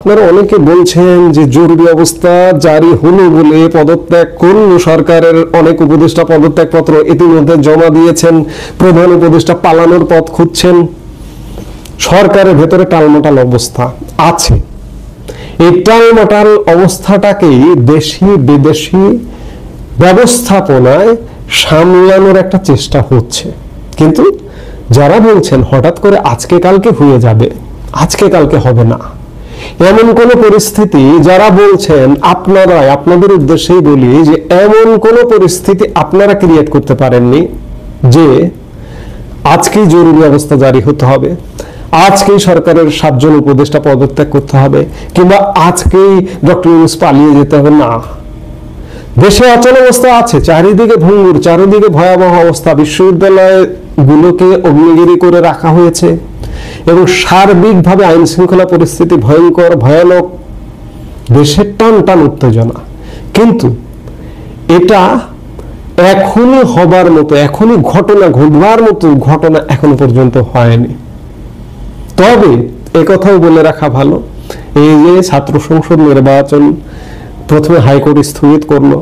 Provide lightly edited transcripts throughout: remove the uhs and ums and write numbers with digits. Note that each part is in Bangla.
আপনারা অনেকে বলছেন যে জরুরি অবস্থা জারি হলো বলে পদত্যাগ করল সরকারের অনেক উপদেষ্টা পদত্যাগপত্র ইতিমধ্যে জমা দিয়েছেন, প্রধান উপদেষ্টা পালানোর পথ খুঁজছেন। সরকারের ভেতরে টালমাটাল অবস্থা আছে। এই টালমাটাল অবস্থাটাকেই দেশি বিদেশি ব্যবস্থাপনায় সামলানোর একটা চেষ্টা হচ্ছে। কিন্তু যারা বলছেন হঠাৎ করে আজকে কালকে হয়ে যাবে, আজকে কালকে হবে না, এমন কোন পরিস্থিতি, যারা বলছেন আপনাদের উদ্দেশ্যেই বলি যে এমন কোন পরিস্থিতি আপনারা ক্রিয়েট করতে পারেননি যে আজকেই জরুরি অবস্থা জারি হতে হবে, আজকেই সরকারের 7 জন উপদেষ্টা পদত্যাগ করতে হবে, কিংবা আজকেই ডক্টর ইউনূস পালিয়ে যেতে হবে। না, দেশে অচল অবস্থা আছে, চারিদিকে ভঙ্গুর, চারিদিকে ভয়াবহ অবস্থা, বিশ্ববিদ্যালয় গুলোকে অগ্নিগিরি করে রাখা হয়েছে এবং সার্বিকভাবে আইন শৃঙ্খলা পরিস্থিতি ভয়ঙ্কর, ভয়ানক, দেশের টান টান উত্তেজনা। কিন্তু এটা এখনই হবার মতো, এখনই ঘটনা ঘটবার মতো ঘটনা এখনো পর্যন্ত হয়নি। তবে একথাও বলে রাখা ভালো, এই যে ছাত্র সংসদ নির্বাচন প্রথমে হাইকোর্ট স্থগিত করলো,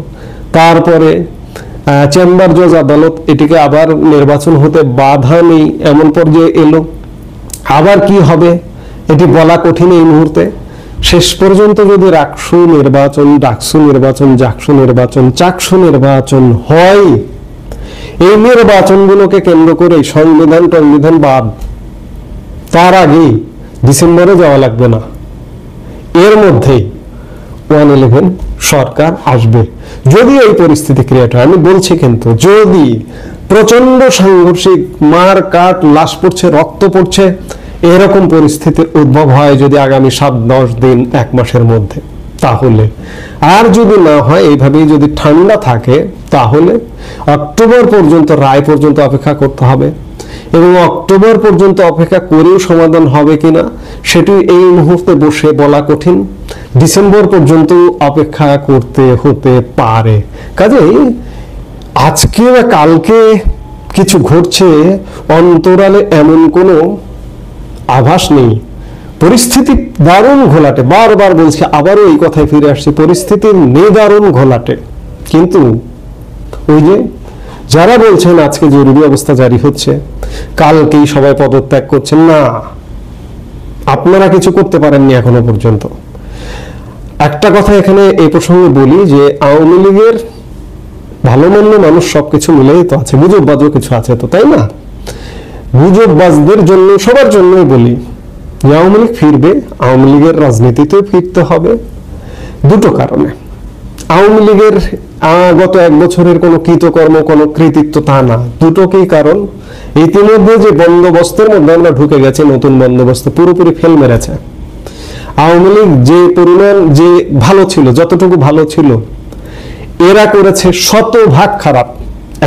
তারপরে চেম্বার জজ আদালত এটিকে আবার নির্বাচন হতে বাধা নেই এমন পর্যায়ে এলো। আবার কি হবে এটি বলা কঠিন এই মুহূর্তে। শেষ পর্যন্ত যদি রাকসু নির্বাচন, ডাকসু নির্বাচন, জাকসু নির্বাচন, চাকসু নির্বাচন হয়, এই নির্বাচনগুলোকে কেন্দ্র করে সংবিধান বাদ, তার আগেই ডিসেম্বরে যাওয়া লাগবে না, এর মধ্যেই 111 সরকার আসবে। যদি এই পরিস্থিতি ক্রিয়েট হয়, আমি বলছি কিন্তু যদি প্রচন্ড সাংঘর্ষিক, মার কাট, লাশ পড়ছে, রক্ত পড়ছে, এরকম পরিস্থিতির উদ্ভব হয় যদি আগামী 7-10 দিন, 1 মাসের মধ্যে, তাহলে, আর যদি না হয় এইভাবেই যদি ঠান্ডা থাকে, তাহলে অক্টোবর পর্যন্ত, রায় পর্যন্ত অপেক্ষা করতে হবে। এবং অক্টোবর পর্যন্ত অপেক্ষা করেও সমাধান হবে কিনা সেটি এই মুহূর্তে বসে বলা কঠিন। ডিসেম্বর পর্যন্ত অপেক্ষা করতে হতে পারে। কাজেই আজকে বা কালকে কিছু ঘটছে অন্তরালে এমন কোনো আভাস নেই। পরিস্থিতি দারুণ ঘোলাটে, বারবার বলছি, আবারও এই কথায় ফিরে আসছি, পরিস্থিতির নিদারুণ ঘোলাটে। কিন্তু ওই যে যারা বলছেন আজকে জরুরি অবস্থা জারি হচ্ছে, কালকেই সবাই পদত্যাগ করছেন, না, আপনারা কিছু করতে পারেননি এখনো পর্যন্ত। একটা কথা এখানে এই প্রসঙ্গে বলি যে আওয়ামী লীগের ভালো মন্দ মানুষ সবকিছু মিলেই তো আছে, গুজববাজও কিছু আছে তো, তাই না? গুজববাজদের জন্য, সবার জন্যই বলি যে আওয়ামী লীগ ফিরবে, আওয়ামী লীগের রাজনীতিতেও ফিরতে হবে দুটো কারণে। আওয়ামী লীগের গত 1 বছরের কোনো কৃতকর্ম, কোনো কৃতিত্ব তা না, দুটোকেই কারণ। ইতিমধ্যে যে বন্দোবস্তের মধ্যে আমরা ঢুকে গেছি, নতুন বন্দোবস্ত পুরোপুরি ফেল মেরেছে। আওয়ামী লীগ যে পরিমাণ, যে ভালো ছিল, যতটুকু ভালো ছিল, এরা করেছে 100 ভাগ খারাপ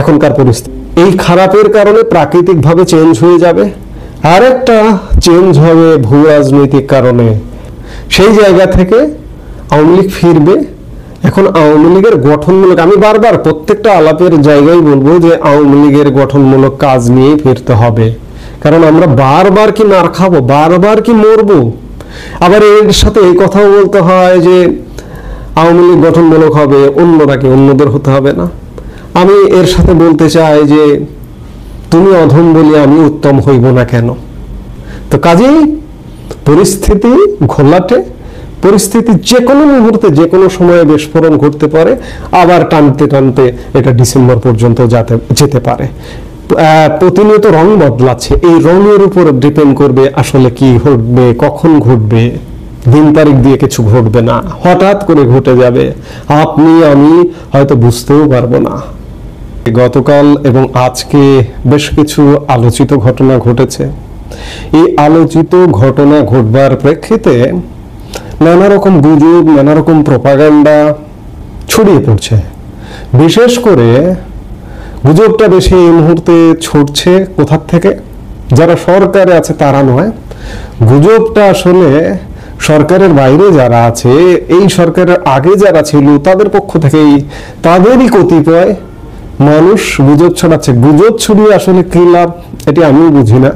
এখনকার পরিস্থিতি। এই খারাপের কারণে প্রাকৃতিক ভাবে চেঞ্জ হয়ে যাবে, আর একটা চেঞ্জ হবে ভূ রাজনৈতিক কারণে। সেই জায়গা থেকে আওয়ামী লীগ ফিরবে। এখন আওয়ামী লীগের গঠনমূলক, আমি বারবার প্রত্যেকটা আলাপের জায়গায় বলবো যে আওয়ামী লীগের গঠনমূলক কাজ নিয়ে ফিরতে হবে। কারণ আমরা বারবার কি মার খাবো, বারবার কি মরবো? আবার এর সাথে এই কথাও বলতে হয় যে আওয়ামী লীগ গঠনমূলক হবে, অন্যরা কি, অন্যদের হতে হবে না? আমি এর সাথে বলতে চাই যে তুমি অধম বলি আমি উত্তম হইব না কেন? তো কাজেই পরিস্থিতি ঘোলাটে, পরিস্থিতি যে কোনো মুহূর্তে, যে কোনো সময়ে বিস্ফোরণ ঘটতে পারে, আবার টানতে টানতে এটা ডিসেম্বর পর্যন্ত যেতে পারে। প্রতিনিয়ত রং বদলাচ্ছে, এই রঙের উপর ডিপেন্ড করবে আসলে কি ঘটবে, কখন ঘটবে। দিন তারিখ দিয়ে কিছু ঘটবে না, হঠাৎ করে ঘটে যাবে, আপনি আমি হয়তো বুঝতেও পারবো না। গতকাল এবং আজকে বেশ কিছু আলোচিত ঘটনা ঘটেছে। এই আলোচিত ঘটনা ঘটবার প্রেক্ষিতে নানা রকম গুজব, নানা রকম প্রপাগান্ডা ছড়িয়ে পড়ছে। বিশেষ করে গুজবটা বেশি এই মুহূর্তে ছড়ছে কোথার থেকে? যারা সরকারে আছে তারা নয়, গুজবটা আসলে সরকারের বাইরে যারা আছে, এই সরকারের আগে যারা ছিল তাদের পক্ষ থেকেই, তাদেরই কতিপয় মানুষ গুজব ছড়াচ্ছে। গুজব ছড়িয়ে আসলে কি লাভ এটি আমিও বুঝি না।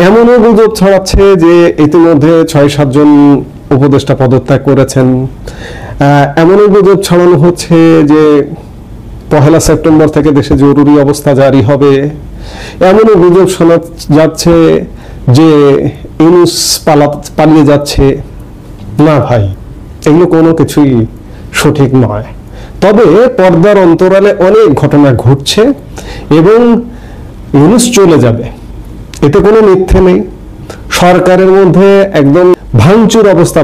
এমনও গুজব ছড়াচ্ছে যে ইতিমধ্যে 6-7 জন উপদেষ্টা পদত্যাগ করেছেন। এমনও গুজব ছড়ানো হচ্ছে যে 1 সেপ্টেম্বর থেকে দেশে জরুরি অবস্থা জারি হবে। এমনও গুজব শোনা যাচ্ছে যে ইউনূস পালিয়ে যাচ্ছে। না ভাই, এগুলো কোনো কিছুই সঠিক নয়। তবে পর্দার অন্তরালে অনেক ঘটনা ঘটছে এবং ইউনূস চলে যাবে, এতে কোনো মিথ্যে নেই। সরকারের মধ্যে একদম ভাঙচুর অবস্থা,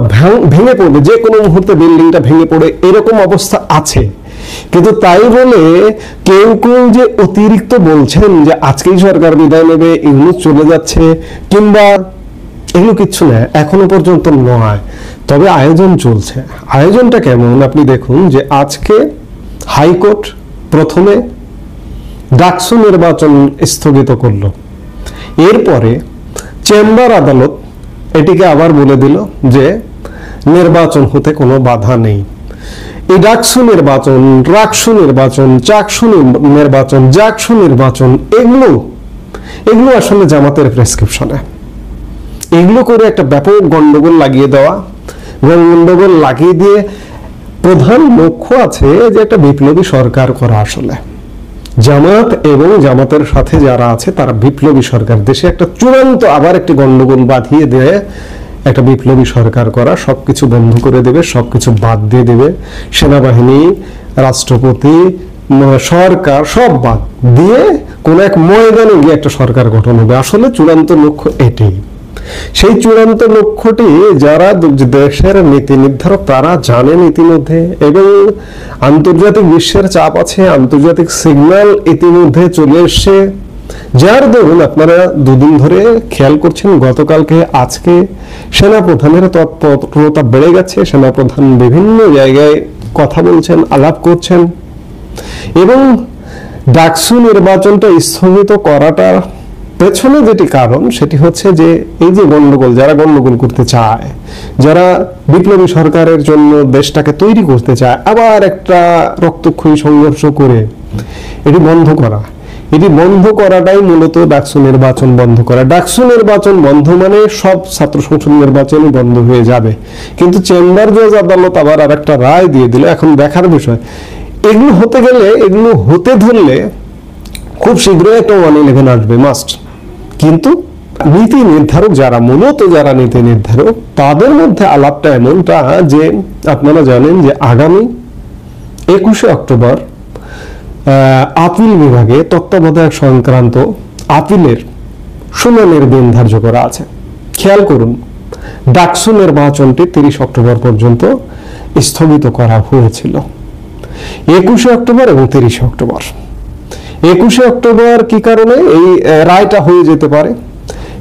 ভেঙে পড়বে, যে কোনো মুহূর্তে বিল্ডিংটা ভেঙে পড়ে এরকম অবস্থা আছে। কিন্তু তাই বলে কেউ কেউ যে অতিরিক্ত বলছেন যে আজকেই সরকার বিদায় নেবে, ইউনূস চলে যাচ্ছে, কিংবা এগুলো কিচ্ছু না, এখনো পর্যন্ত নয়। তবে আয়োজন চলছে। আয়োজনটা কেমন আপনি দেখুন যে আজকে হাইকোর্ট প্রথমে ডাকসু নির্বাচন স্থগিত করলো, এরপরে চেম্বার আদালত এটিকে আবার বলে দিল যে নির্বাচন হতে কোনো বাধা নেই। এই ডাকসু নির্বাচন, রাকসু নির্বাচন, চাকসু নির্বাচন, জাকসু নির্বাচন, এগুলো আসলে জামাতের প্রেসক্রিপশনে। এগুলো করে একটা ব্যাপক গন্ডগোল লাগিয়ে দেওয়া, এবং গন্ডগোল লাগিয়ে দিয়ে প্রধান লক্ষ্য আছে যে একটা বিপ্লবী সরকার করা। আসলে জামাত এবং জামাতের সাথে যারা আছে তারা বিপ্লবী সরকার, দেশে একটা চূড়ান্ত আবার একটি গন্ডগোল বাঁধিয়ে দিয়ে একটা বিপ্লবী সরকার করা, সবকিছু বন্ধ করে দেবে, সবকিছু বাদ দিয়ে দেবে, সেনাবাহিনী, রাষ্ট্রপতি, সরকার সব বাদ দিয়ে কোন এক ময়দানে গিয়ে একটা সরকার গঠন হবে। আসলে চূড়ান্ত লক্ষ্য এটাই। সেই চূড়ান্ত লক্ষ্যটি যারা দেশের নীতি নির্ধারক তারা জানেন ইতিমধ্যে, এবং আন্তর্জাতিক বিশ্বের চাপ আছে, আন্তর্জাতিক সিগন্যাল ইতিমধ্যে চলে এসছে, যার দরুন আপনারা দুদিন ধরে খেয়াল করছেন, গতকালকে আজকে সেনাপ্রধানের তৎপরতা বেড়ে গেছে। সেনাপ্রধান বিভিন্ন জায়গায় কথা বলছেন, আলাপ করছেন, এবং ডাকসু নির্বাচনটা স্থগিত করাটা পেছনে যেটি কারণ সেটি হচ্ছে যে এই যে গন্ডগোল, যারা গন্ডগোল করতে চায়, যারা বিপ্লবী সরকারের জন্য দেশটাকে তৈরি করতে চায়, আবার একটা রক্তক্ষয়ী সংঘর্ষ করে এটি বন্ধ করা, এটি বন্ধ করাটাই মূলত ডাকসু নির্বাচন বন্ধ করা। ডাকসু নির্বাচন বন্ধ মানে সব ছাত্র সংসদ নির্বাচনই বন্ধ হয়ে যাবে। কিন্তু চেম্বার জজ আদালত আবার আর একটা রায় দিয়ে দিল। এখন দেখার বিষয়, এগুলো হতে গেলে, এগুলো হতে ধরলে খুব শীঘ্রই একটা 111 আসবে, মাস্ট। কিন্তু নীতি নির্ধারক যারা, মূলত যারা নীতি নির্ধারক, তাদের মধ্যে আলাপটা এমনটা যে আপনারা জানেন যে আগামী 21শে অক্টোবর আপিল বিভাগে তত্ত্বাবধায়ক সংক্রান্ত আপিলের শুনানির দিন ধার্য করা আছে। খেয়াল করুন, ডাকসু নির্বাচনটি 30 অক্টোবর পর্যন্ত স্থগিত করা হয়েছিল। 21শে অক্টোবর এবং 30শে অক্টোবর। 21শে অক্টোবর কি কারণে এই রায়টা হয়ে যেতে পারে,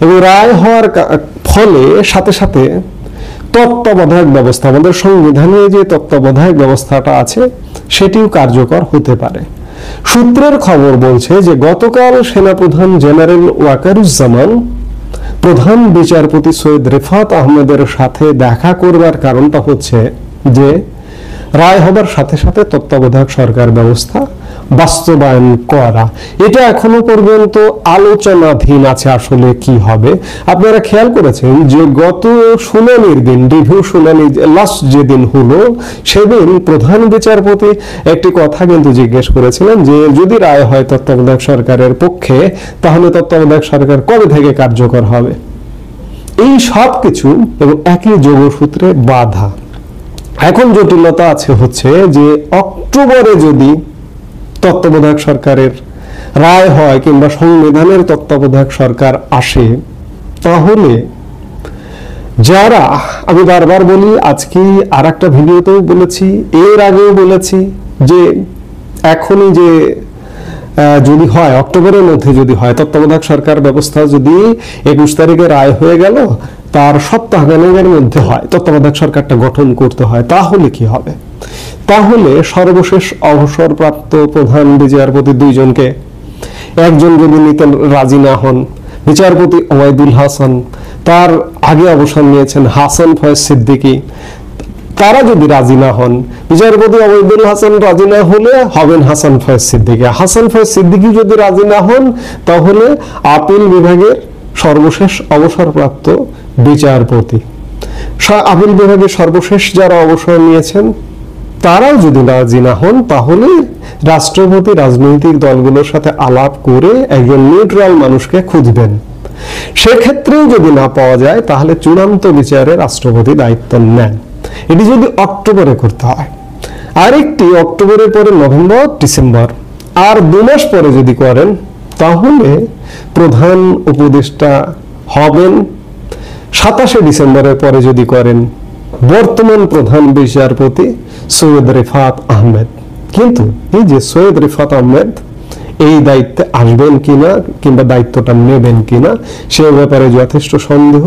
এবং রায় হওয়ার ফলে সাথে সাথে তত্ত্বাবধায়ক ব্যবস্থা, আমাদের সংবিধানে যে তত্ত্বাবধায়ক ব্যবস্থাটা আছে সেটিও কার্যকর হতে পারে। সূত্রের খবর বলছে যে গতকাল সেনাপ্রধান জেনারেল ওয়াকারুজ্জামান প্রধান বিচারপতি সৈয়দ রেফাত আহমেদের সাথে দেখা করবার কারণটা হচ্ছে যে রায় হবার সাথে সাথে তত্ত্বাবধায়ক সরকার ব্যবস্থা বাস্তবায়ন করা। এটা এখনো পর্যন্ত আলোচনাধীন আছে আসলে কি হবে। আপনারা খেয়াল করেছেন যে গত শুনানির দিন, রিভিউ শুনানি লাস্ট যেদিন হলো, সেদিন প্রধান বিচারপতি একটি কথা কিন্তু জিজ্ঞেস করেছিলেন যে যদি রায় হয় তত্ত্বাবধায়ক সরকারের পক্ষে, তাহলে তত্ত্বাবধায়ক সরকার কবে থেকে কার্যকর হবে। এই সব কিছু এবং একই যোগসূত্রে বাধা। এখন জটিলতা আছে হচ্ছে যে অক্টোবরে যদি তত্ত্বাবধায়ক সরকারের রায় হয় কিংবা সংবিধানের তত্ত্বাবধায়ক সরকার আসে, তাহলে যারা, আমি বারবার বলি, আজকে আর একটা ভিডিওতেও বলেছি, এর আগেও বলেছি যে এখনই যে যদি হয় অক্টোবরের মধ্যে, যদি হয় তত্ত্বাবধায়ক সরকার ব্যবস্থা যদি 21 তারিখে রায় হয়ে গেল, তার সপ্তাহখানেকের মধ্যে হয় তত্ত্বাবধায়ক সরকারটা গঠন করতে হয়, তাহলে কি হবে? তাহলে সর্বশেষ অবসরপ্রাপ্ত প্রধান বিচারপতি দুইজনকে, একজন যদি নিতে রাজি না হন, বিচারপতি ওবায়দুল হাসান, তার আগে অবসর নিয়েছেন হাসান ফয়েজ সিদ্দিকী, তারা যদি রাজি না হন, বিচারপতি ওবায়দুল হাসান রাজি না হলে হবেন হাসান ফয়েজ সিদ্দিকী, হাসান ফয়েজ সিদ্দিকী যদি রাজি না হন, তাহলে আপিল বিভাগের সর্বশেষ অবসরপ্রাপ্ত বিচারপতি আপিল বিভাগে সর্বশেষ যারা অবসর নিয়েছেন তারাও যদি রাজি না হন, তাহলে রাষ্ট্রপতি রাজনৈতিক দলগুলোর সাথে আলাপ করে একজন নিউট্রাল মানুষকে খুঁজবেন। সেক্ষেত্রেও যদি না পাওয়া যায়, তাহলে চূড়ান্ত বিচারে রাষ্ট্রপতি দায়িত্ব নেন। এটি যদি অক্টোবরে করতে হয়, আরেকটি অক্টোবরের পরে নভেম্বর, ডিসেম্বর, আর 2 মাস পরে যদি করেন, তাহলে প্রধান উপদেষ্টা হবেন 27শে ডিসেম্বরের পরে যদি করেন বর্তমান প্রধান বিচারপতি সৈয়দ রিফাত আহমেদ। কিন্তু এই যে সৈয়দ রিফাত আহমেদ এই দায়িত্বে আসবেন কিনা কিংবা দায়িত্বটা নেবেন কিনা, সে ব্যাপারে যথেষ্ট সন্দেহ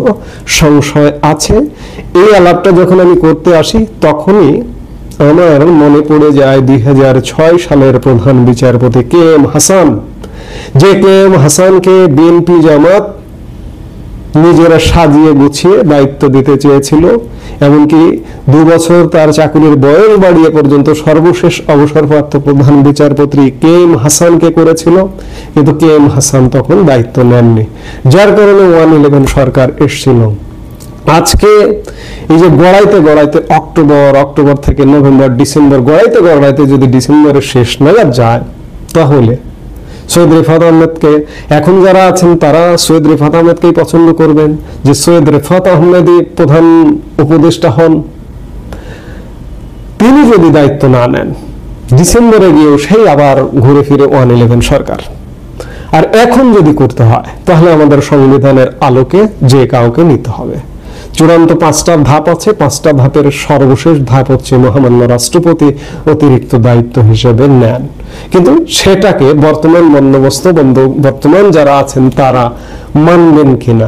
সংশয় আছে। এই আলাপটা যখন আমি করতে আসি, তখনই আমার মনে পড়ে যায় 2006 সালের প্রধান বিচারপতি কে এম হাসান, যে কে এম হাসানকে বিএনপি জামাত নিজেরা সাজিয়ে গুছিয়ে দায়িত্ব দিতে চেয়েছিল, এমনকি 2 বছর তার চাকরির বয়স বাড়িয়ে পর্যন্ত সর্বশেষ অবসরপ্রাপ্ত প্রধান বিচারপতি কে এম হাসানকে করেছিল, কিন্তু কে এম হাসান তখন দায়িত্ব নেননি, যার কারণে 111 সরকার এসেছিল। আজকে এই যে গড়াইতে গড়াইতে অক্টোবর থেকে নভেম্বর, ডিসেম্বর, গড়াইতে যদি ডিসেম্বরের শেষ নাগাদ যায়, তাহলে সৈয়দ রিফাত আহমেদকে, এখন যারা আছেন তারা সৈয়দ রিফাত আহমেদকেই পছন্দ করবেন যে সৈয়দ রিফাত আহমেদই প্রধান উপদেষ্টা হন। তিনি যদি দায়িত্ব না নেন, ডিসেম্বরে গিয়েও সেই আবার ঘুরে ফিরে 111 সরকার। আর এখন যদি করতে হয়, তাহলে আমাদের সংবিধানের আলোকে যে কাউকে নিতে হবে। চূড়ান্ত 5টা ধাপ আছে, 5টা ধাপের সর্বশেষ ধাপ হচ্ছে মহামান্য রাষ্ট্রপতি অতিরিক্ত দায়িত্ব হিসেবে নেন। কিন্তু সেটাকে বর্তমান বন্দোবস্ত, বর্তমান যারা আছেন তারা মানবেন কিনা,